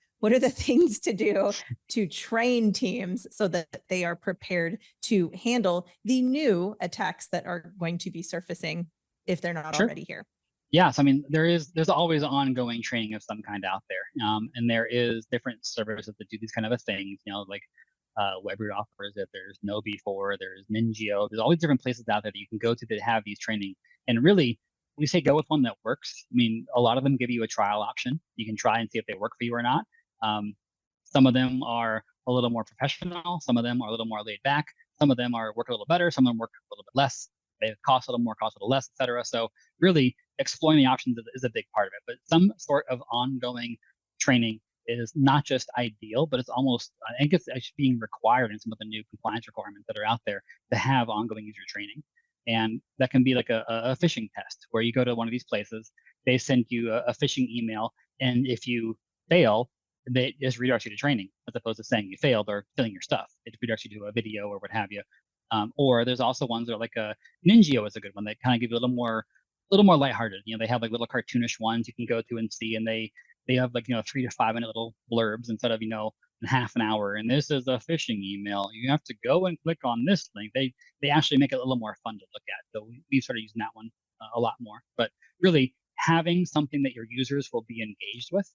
things to do to train teams so that they are prepared to handle the new attacks that are going to be surfacing if they're not already here? Yes, I mean, there's always ongoing training of some kind out there, and there is different services that do these kind of things. Like Webroot offers it. There's No-B4, there's Ningio. There's all these different places out there that you can go to that have these training. And really, we say go with one that works. I mean, a lot of them give you a trial option. You can try and see if they work for you or not. Some of them are a little more professional. Some of them are a little more laid back. Some of them work a little better. Some of them work a little bit less. They cost a little more, cost a little less, et cetera. So really, exploring the options is a big part of it. But some sort of ongoing training is not just ideal, but it's almost, I think it's actually being required in some of the new compliance requirements that are out there to have ongoing user training. And that can be like a phishing test, where you go to one of these places, they send you a phishing email, and if you fail, they just redirect you to training, as opposed to saying you failed or filling your stuff. It redirects you to a video or what have you. Or there's also ones that are like a Ningio is a good one that kind of give you a little more lighthearted. They have like little cartoonish ones you can go to and see, and they have like 3 to 5 minute little blurbs instead of in half an hour. And this is a phishing email. You have to go and click on this link. They actually make it a little more fun to look at. So we started using that one a lot more. But really, having something that your users will be engaged with,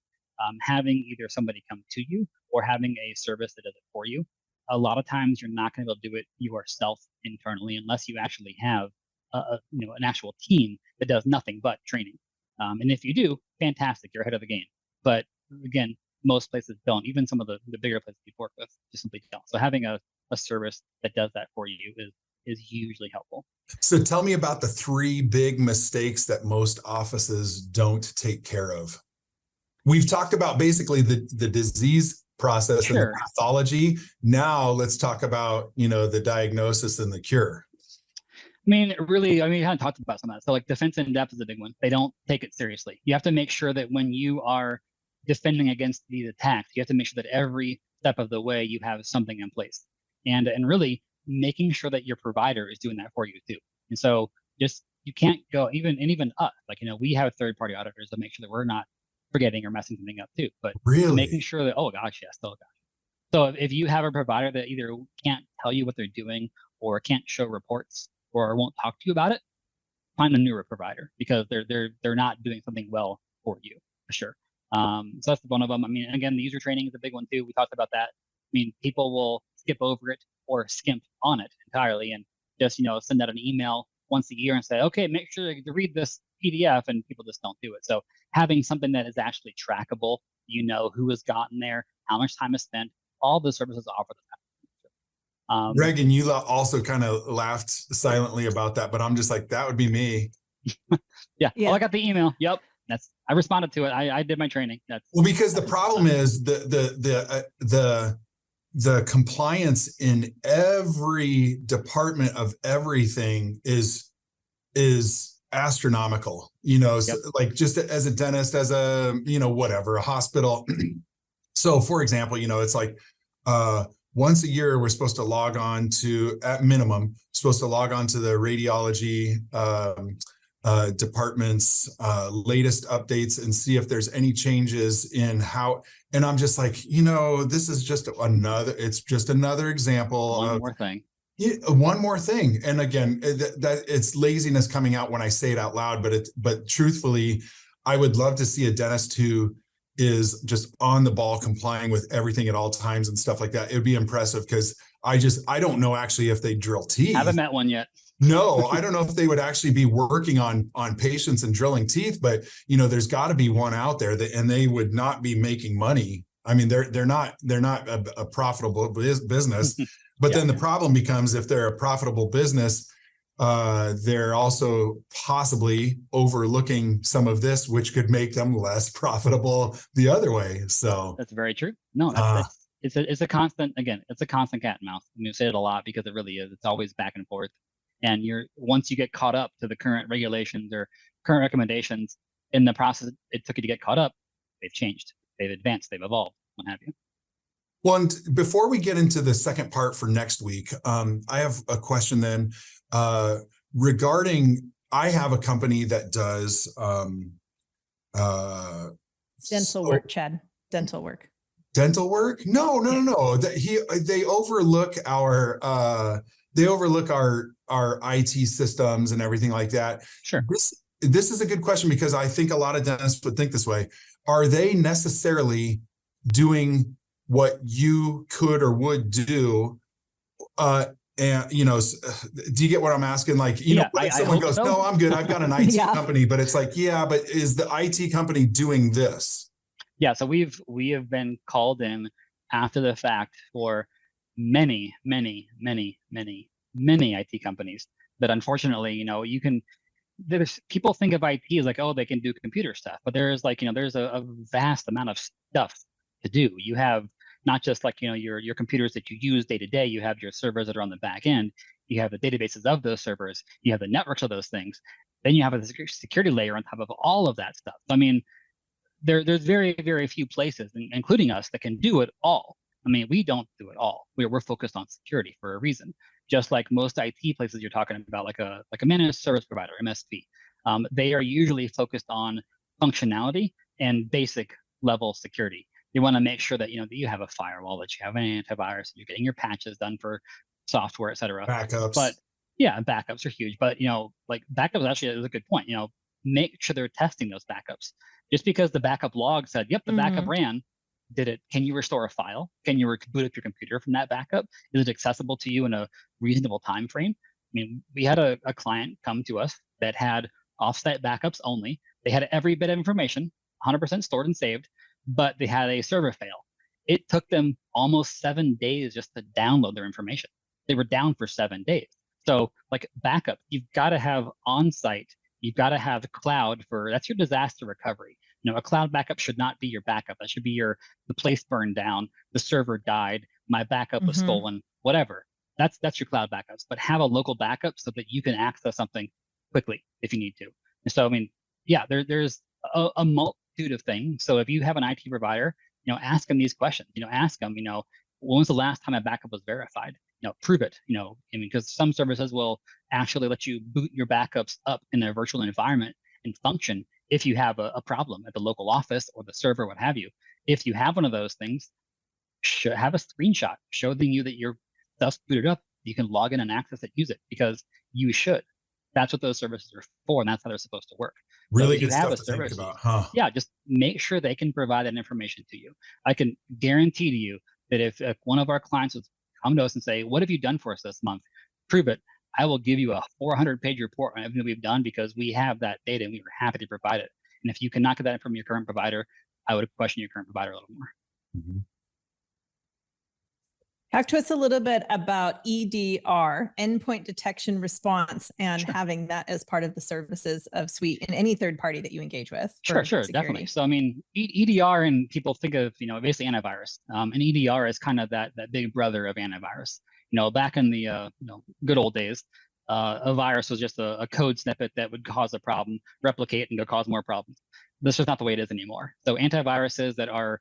having either somebody come to you or having a service that does it for you. A lot of times you're not going to be able to do it yourself internally unless you actually have an actual team that does nothing but training. And if you do, fantastic, you're ahead of the game. But again, most places don't. Even some of the bigger places you work with just simply don't. So having a service that does that for you is hugely helpful. So tell me about the 3 big mistakes that most offices don't take care of. We've talked about basically the disease process and the pathology. Now let's talk about, the diagnosis and the cure. We haven't talked about some of that. So like defense in depth is a big one. They don't take it seriously. You have to make sure that when you are defending against these attacks, you have to make sure that every step of the way you have something in place, and really making sure that your provider is doing that for you too. And so you can't go even us, we have third-party auditors to make sure that we're not forgetting or messing something up too, but really making sure that, oh gosh, yes, oh gosh. So if you have a provider that either can't tell you what they're doing or can't show reports or won't talk to you about it, find a newer provider, because they're not doing something well for you, for sure. So that's one of them. Again, the user training is a big one too. We talked about that. People will skip over it or skimp on it entirely and just, send out an email once a year and say, okay, make sure to read this PDF, and people just don't do it. So having something that is actually trackable, who has gotten there, how much time is spent, all the services offer that. Regan, you also kind of laughed silently about that, but I'm just like, that would be me. Yeah. Oh, I got the email. Yep. I responded to it. I did my training. Because the problem is the compliance in every department of everything is astronomical, so like just as a dentist, as a, whatever, a hospital. So for example, it's like, once a year, we're supposed to log on to, at minimum, the radiology department's latest updates and see if there's any changes in how, and I'm just like, this is just another example of one more thing. And again, that it's laziness coming out when I say it out loud, but truthfully, I would love to see a dentist who is just on the ball, complying with everything at all times and stuff like that. It would be impressive, because I don't know actually if they drill teeth. Haven't met one yet. No, I don't know if they would actually be working on patients and drilling teeth, but there's got to be one out there and they would not be making money I mean, they're not a profitable business. But then the problem becomes, if they're a profitable business, they're also possibly overlooking some of this, which could make them less profitable the other way. So that's very true. No, it's a constant, again, it's a constant cat and mouse. I mean, we say it a lot because it really is. It's always back and forth. And once you get caught up to the current regulations or current recommendations, in the process it took you to get caught up, they've changed, they've advanced, they've evolved, what have you. Well, and before we get into the second part for next week, I have a question then regarding, I have a company that does dental work, Chad. Dental work. Dental work? No. They overlook our IT systems and everything like that. Sure. This is a good question, because I think a lot of dentists would think this way. Are they necessarily doing what you could or would do? And, do you get what I'm asking? Like, someone goes, no, I'm good, I've got an IT company, but it's like, yeah, but is the IT company doing this? Yeah, so we have been called in after the fact for many IT companies that, unfortunately, there's people think of IT as like, oh, they can do computer stuff, but there's there's a vast amount of stuff to do. You have not just your computers that you use day to day. You have your servers that are on the back end. You have the databases of those servers. You have the networks of those things. Then you have a security layer on top of all of that stuff. So, I mean, there's very, very few places, including us, that can do it all. I mean, we don't do it all. We're focused on security for a reason. Just like most IT places you're talking about, like a managed service provider, MSP, they are usually focused on functionality and basic level security. They want to make sure that that you have a firewall, that you have an antivirus, you're getting your patches done for software, et cetera. Backups. But yeah, backups are huge. But like backups actually is a good point. Make sure they're testing those backups. Just because the backup log said, yep, the backup ran, can you restore a file? Can you boot up your computer from that backup? Is it accessible to you in a reasonable time frame? I mean, we had a client come to us that had offsite backups only. They had every bit of information 100% stored and saved, but they had a server fail. It took them almost 7 days just to download their information. They were down for 7 days. So like backup, you've got to have on-site, you've got to have cloud that's your disaster recovery. A cloud backup should not be your backup. That should be the place burned down, the server died, my backup was stolen, whatever. That's your cloud backups. But have a local backup so that you can access something quickly if you need to. And so, I mean, yeah, there's a multitude of things. So if you have an IT provider, ask them these questions. Ask them, when was the last time a backup was verified? Prove it. Because some services will actually let you boot your backups up in a virtual environment and function if you have a problem at the local office or the server, what have you. If you have one of those things, have a screenshot showing you that your stuff's booted up. You can log in and access it, use it, because you should. That's what those services are for, and that's how they're supposed to work. Really good stuff to think about, huh? Yeah, just make sure they can provide that information to you. I can guarantee to you that if one of our clients would come to us and say, what have you done for us this month? Prove it. I will give you a 400-page report on everything we've done, because we have that data and we were happy to provide it. And if you cannot get that from your current provider, I would question your current provider a little more. Mm-hmm. Talk to us a little bit about EDR, endpoint detection response, and having that as part of the services of Suite and any third party that you engage with. Sure, definitely. So, I mean, EDR, and people think of, basically antivirus. And EDR is kind of that big brother of antivirus. Back in the good old days, a virus was just a code snippet that would cause a problem, replicate, and go cause more problems. This is not the way it is anymore. So antiviruses that are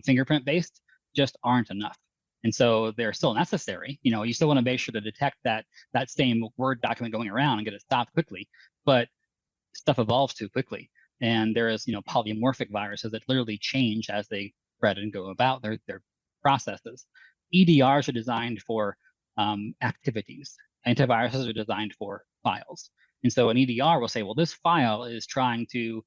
fingerprint based just aren't enough. And so they're still necessary. You still want to make sure to detect that same Word document going around and get it stopped quickly. But stuff evolves too quickly. And there is, polymorphic viruses that literally change as they spread and go about their processes. EDRs are designed for activities. Antiviruses are designed for files. And so an EDR will say, well, this file is trying to,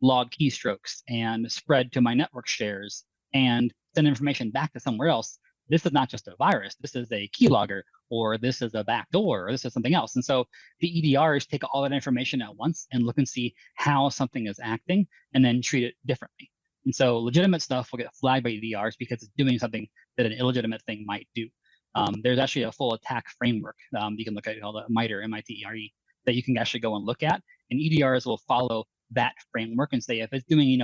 log keystrokes and spread to my network shares and send information back to somewhere else. This is not just a virus. This is a keylogger, or this is a backdoor, or this is something else. And so the EDRs take all that information at once and look and see how something is acting and then treat it differently. And so legitimate stuff will get flagged by EDRs because it's doing something that an illegitimate thing might do. There's actually a full attack framework you can look at called MITRE, M-I-T-E-R-E, that you can actually go and look at. And EDRs will follow that framework and say, if it's doing,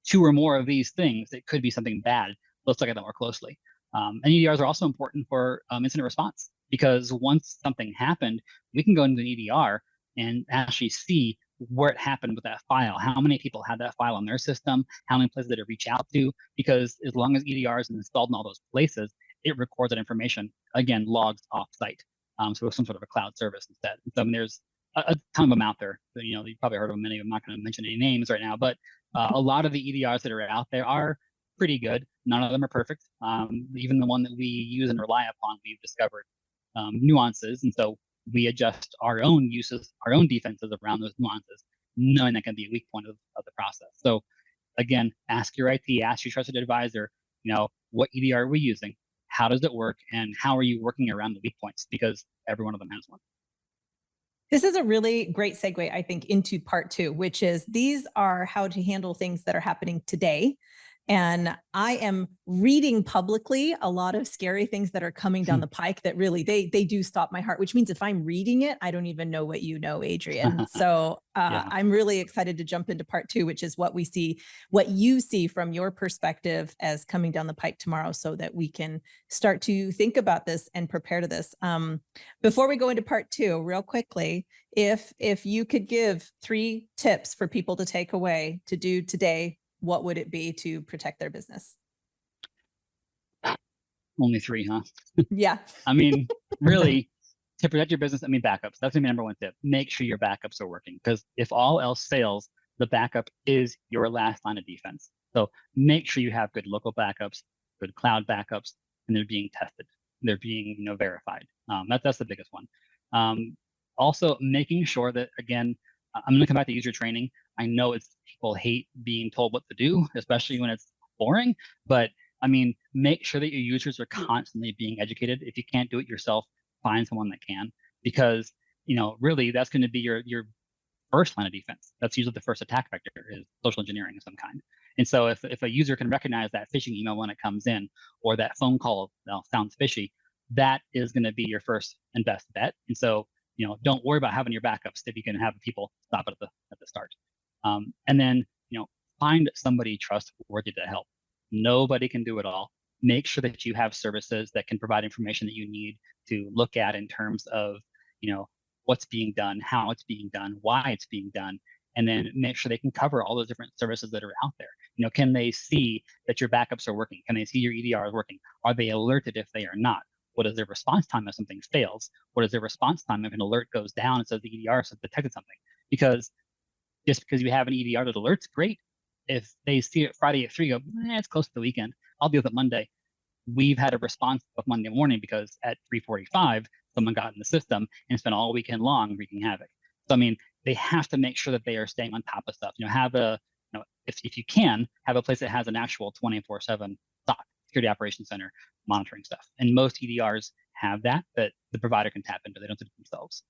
2 or more of these things, it could be something bad. Let's look at that more closely. And EDRs are also important for incident response, because once something happened, we can go into an EDR and actually see where it happened with that file, how many people had that file on their system, how many places did it reach out to, because as long as EDR is installed in all those places, it records that information, again, logs off-site. So with some sort of a cloud service instead. So there's a ton of them out there. You've probably heard of many. I'm not going to mention any names right now, but a lot of the EDRs that are out there are pretty good. None of them are perfect. Even the one that we use and rely upon, we've discovered nuances. And so we adjust our own uses, our own defenses around those nuances, knowing that can be a weak point of the process. So again, ask your IT, ask your trusted advisor, what EDR are we using? How does it work? And how are you working around the weak points? Because every one of them has one. This is a really great segue, I think, into part 2, which is these are how to handle things that are happening today. And I am reading publicly a lot of scary things that are coming down the pike that really, they do stop my heart, which means if I'm reading it, I don't even know what you know, Adrian. So Yeah. I'm really excited to jump into part 2, which is what you see from your perspective as coming down the pike tomorrow, so that we can start to think about this and prepare to this. Before we go into part 2, real quickly, if you could give 3 tips for people to take away to do today, what would it be to protect their business? Only 3, huh? Yeah. Really, to protect your business, backups. That's my number 1 tip. Make sure your backups are working, because if all else fails, the backup is your last line of defense. So make sure you have good local backups, good cloud backups, and they're being tested. They're being, verified. That's the biggest one. Also, making sure that, again, I'm going to come back to user training. I know people hate being told what to do, especially when it's boring, but make sure that your users are constantly being educated. If you can't do it yourself, find someone that can, because, really that's going to be your first line of defense. That's usually the first attack vector, is social engineering of some kind. And so if a user can recognize that phishing email when it comes in, or that phone call sounds fishy, that is going to be your first and best bet. And so, don't worry about having your backups if you can have people stop it at the start. And then, find somebody trustworthy to help. Nobody can do it all. Make sure that you have services that can provide information that you need to look at in terms of, what's being done, how it's being done, why it's being done, and then make sure they can cover all those different services that are out there. Can they see that your backups are working? Can they see your EDR is working? Are they alerted if they are not? What is their response time if something fails? What is their response time if an alert goes down and says the EDR has detected something? Because just because you have an EDR that alerts, great. If they see it Friday at 3, go, it's close to the weekend, I'll deal with it Monday. We've had a response of Monday morning because at 3:45, someone got in the system and spent all weekend long wreaking havoc. So, they have to make sure that they are staying on top of stuff. Have if you can, have a place that has an actual 24/7 SOC, security operations center, monitoring stuff. And most EDRs have that the provider can tap into. They don't do it themselves.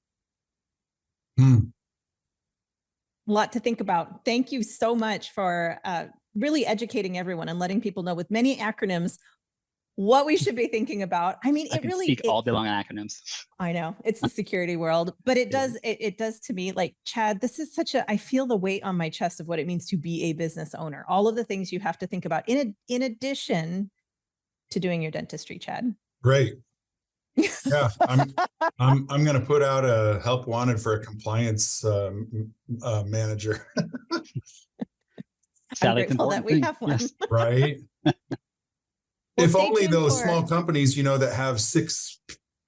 A lot to think about. Thank you so much for really educating everyone and letting people know with many acronyms what we should be thinking about. I can speak all day long on acronyms. I know it's the security world, but it does to me, like, Chad, this is I feel the weight on my chest of what it means to be a business owner. All of the things you have to think about in addition to doing your dentistry, Chad. Great. Yeah, I'm going to put out a help wanted for a compliance manager. I'm grateful that we have one. Yes. Right. If only those small companies, that have 6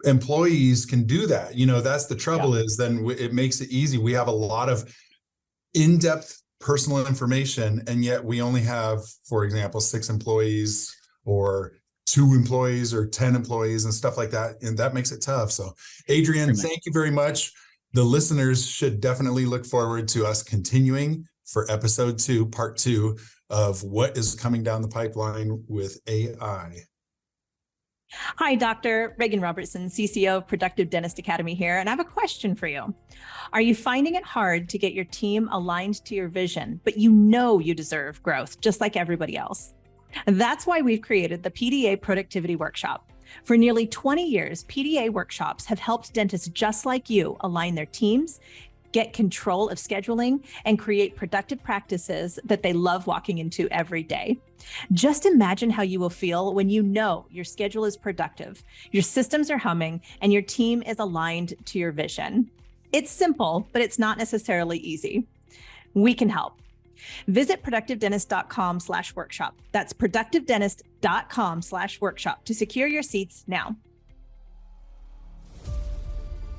employees can do that. That's the trouble, is then it makes it easy. We have a lot of in-depth personal information, and yet we only have, for example, 6 employees or 2 employees or 10 employees and stuff like that. And that makes it tough. So Adrian, thank you very much. The listeners should definitely look forward to us continuing for episode 2, part 2 of what is coming down the pipeline with AI. Hi, Dr. Reagan Robertson, CCO of Productive Dentist Academy here, and I have a question for you. Are you finding it hard to get your team aligned to your vision, but you know you deserve growth just like everybody else? That's why we've created the PDA Productivity Workshop. For nearly 20 years, PDA workshops have helped dentists just like you align their teams, get control of scheduling, and create productive practices that they love walking into every day. Just imagine how you will feel when you know your schedule is productive, your systems are humming, and your team is aligned to your vision. It's simple, but it's not necessarily easy. We can help. Visit productivedentist.com/workshop. That's productivedentist.com/workshop to secure your seats now.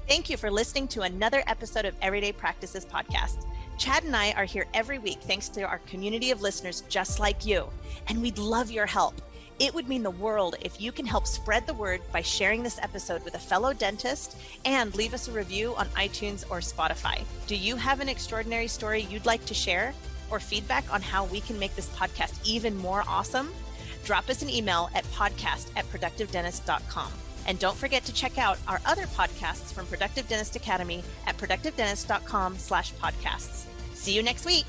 Thank you for listening to another episode of Everyday Practices Podcast. Chad and I are here every week thanks to our community of listeners just like you, and we'd love your help. It would mean the world if you can help spread the word by sharing this episode with a fellow dentist and leave us a review on iTunes or Spotify. Do you have an extraordinary story you'd like to share or feedback on how we can make this podcast even more awesome? Drop us an email at podcast@productivedentist.com. And don't forget to check out our other podcasts from Productive Dentist Academy at productivedentist.com/podcasts. See you next week.